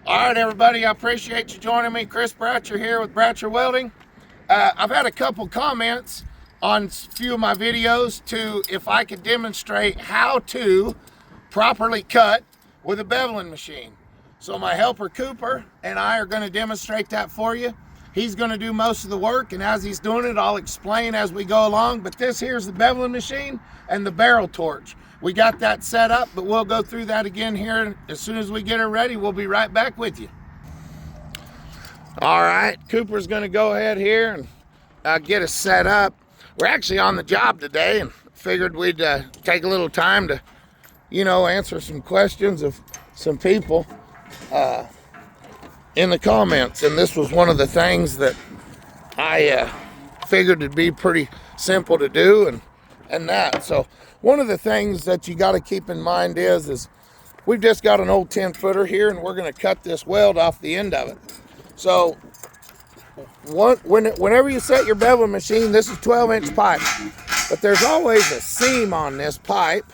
All right, everybody, I appreciate you joining me. Chris Bratcher here with Bratcher Welding. I've had a couple comments on a few of my videos to if I could demonstrate how to properly cut with a beveling machine. So my helper Cooper and I are going to demonstrate that for you. He's going to do most of the work, and as he's doing it, I'll explain as we go along. But this here's the beveling machine and the barrel torch. We got that set up, but we'll go through that again here as soon as we get her ready. We'll be right back with you. All right, Cooper's going to go ahead here and get us set up. We're actually on the job today and figured we'd take a little time to, answer some questions of some people in the comments. And this was one of the things that I figured it'd be pretty simple to do and that. So one of the things that you got to keep in mind is we've just got an old 10-footer here, and we're going to cut this weld off the end of it. So whenever you set your bevel machine, this is 12-inch pipe, but there's always a seam on this pipe.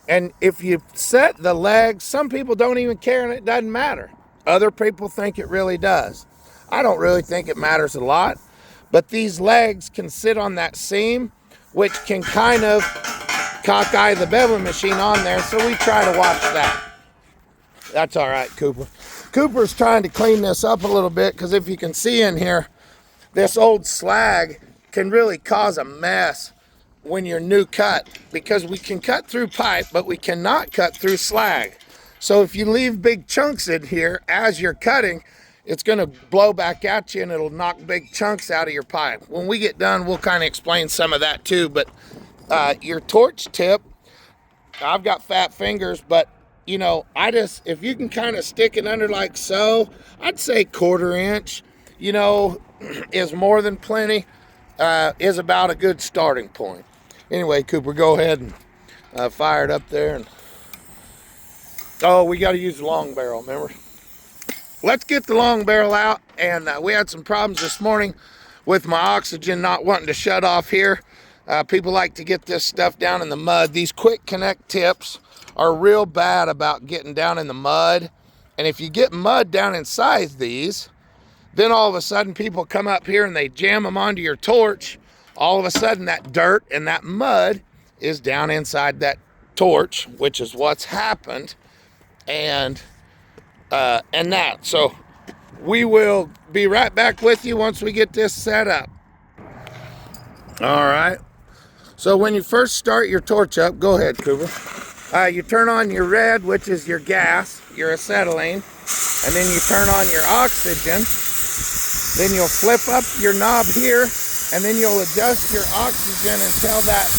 And if you set the legs, some people don't even care and it doesn't matter. Other people think it really does. I don't really think it matters a lot, but these legs can sit on that seam, which can kind of cockeye the bevel machine on there, so we try to watch that. That's all right, Cooper. Cooper's trying to clean this up a little bit, because if you can see in here, this old slag can really cause a mess when you're new cut, because we can cut through pipe, but we cannot cut through slag. So if you leave big chunks in here as you're cutting, it's going to blow back at you and it'll knock big chunks out of your pipe. When we get done, we'll kind of explain some of that too. But your torch tip, I've got fat fingers, but if you can kind of stick it under like so, I'd say 1/4 inch, is more than plenty, is about a good starting point. Anyway, Cooper, go ahead and fire it up there. And oh, we got to use the long barrel, remember? Let's get the long barrel out. And we had some problems this morning with my oxygen not wanting to shut off here. People like to get this stuff down in the mud. These quick connect tips are real bad about getting down in the mud. And if you get mud down inside these, then all of a sudden people come up here and they jam them onto your torch. All of a sudden that dirt and that mud is down inside that torch, which is what's happened. And that. So we will be right back with you once we get this set up. All right. So when you first start your torch up, go ahead, Cooper. You turn on your red, which is your gas, your acetylene, and then you turn on your oxygen. Then you'll flip up your knob here, and then you'll adjust your oxygen until that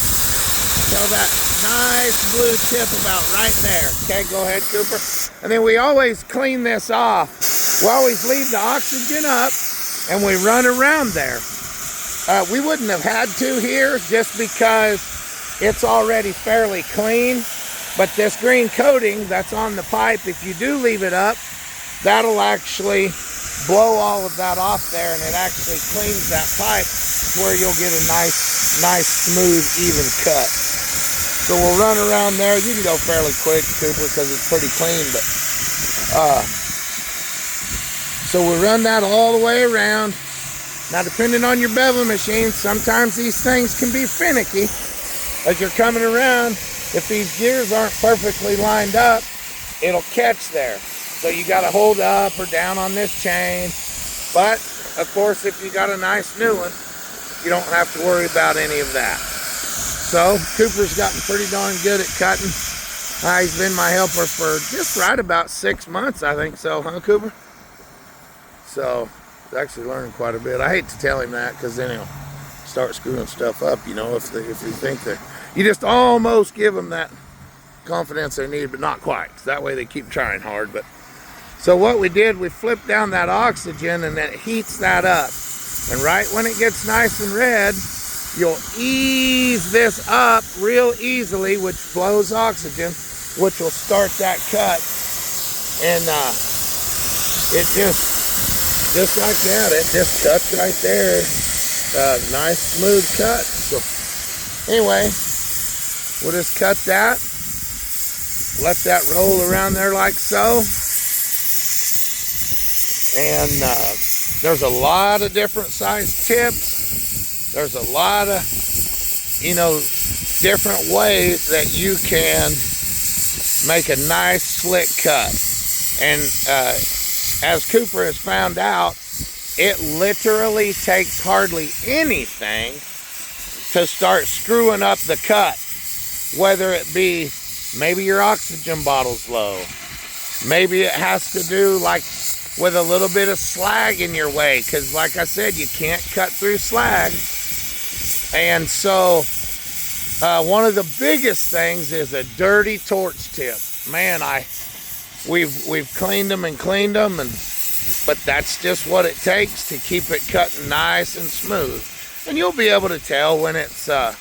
nice blue tip about right there. Okay, go ahead, Cooper. And then we always clean this off. We always leave the oxygen up, and we run around there. We wouldn't have had to here just because it's already fairly clean. But this green coating that's on the pipe, if you do leave it up, that'll actually blow all of that off there, and it actually cleans that pipe where you'll get a nice, smooth, even cut. So we'll run around there. You can go fairly quick, Cooper, because it's pretty clean. But so we'll run that all the way around. Now, depending on your bevel machine, sometimes these things can be finicky as you're coming around. If these gears aren't perfectly lined up, it'll catch there. So you got to hold up or down on this chain. But, of course, if you got a nice new one, you don't have to worry about any of that. So, Cooper's gotten pretty darn good at cutting. He's been my helper for just right about 6 months, I think so, huh, Cooper? So, he's actually learning quite a bit. I hate to tell him that, because then he'll start screwing stuff up, if you think that. You just almost give them that confidence they need, but not quite. That way they keep trying hard. But so what we did, we flipped down that oxygen, and it heats that up. And right when it gets nice and red, you'll ease this up real easily, which blows oxygen, which will start that cut. And it just like that, it just cuts right there. Nice smooth cut. So anyway, we'll just cut that, let that roll around there like so. And there's a lot of different size tips. There's a lot of, different ways that you can make a nice slick cut. And as Cooper has found out, it literally takes hardly anything to start screwing up the cut. Whether it be maybe your oxygen bottle's low, maybe it has to do like with a little bit of slag in your way, because like I said, you can't cut through slag. And so one of the biggest things is a dirty torch tip. Man, we've cleaned them, but that's just what it takes to keep it cutting nice and smooth. And you'll be able to tell when it's not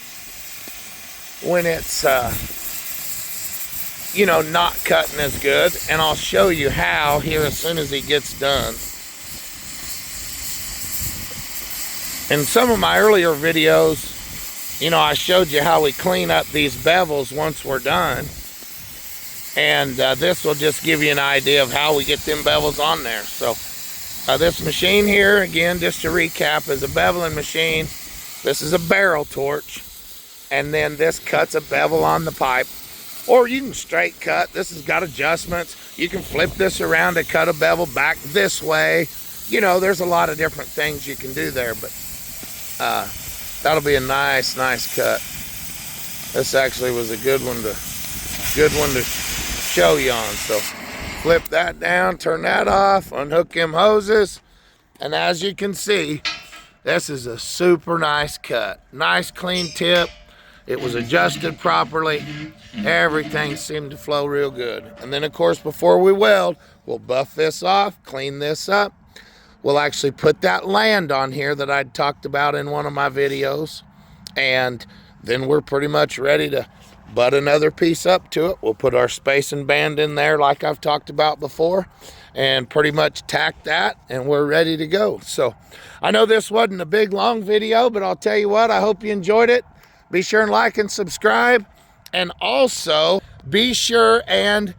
cutting as good. And I'll show you how here as soon as he gets done. In some of my earlier videos, I showed you how we clean up these bevels once we're done. And this will just give you an idea of how we get them bevels on there. So this machine here, again, just to recap, is a beveling machine. This is a barrel torch. And then this cuts a bevel on the pipe. Or you can straight cut. This has got adjustments. You can flip this around to cut a bevel back this way. There's a lot of different things you can do there, but that'll be a nice cut. This actually was a good one to show you on. So flip that down, turn that off, unhook them hoses, and as you can see, this is a super nice cut. Nice clean tip. It was adjusted properly. Everything seemed to flow real good. And then, of course, before we weld, we'll buff this off, clean this up. We'll actually put that land on here that I'd talked about in one of my videos. And then we're pretty much ready to butt another piece up to it. We'll put our spacing band in there like I've talked about before, and pretty much tack that, and we're ready to go. So I know this wasn't a big, long video, but I'll tell you what, I hope you enjoyed it. Be sure and like and subscribe, and also be sure and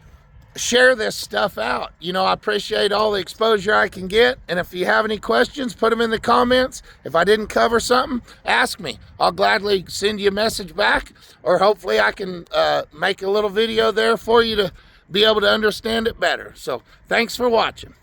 share this stuff out. I appreciate all the exposure I can get, and if you have any questions, put them in the comments. If I didn't cover something, ask me. I'll gladly send you a message back, or hopefully I can make a little video there for you to be able to understand it better. So thanks for watching.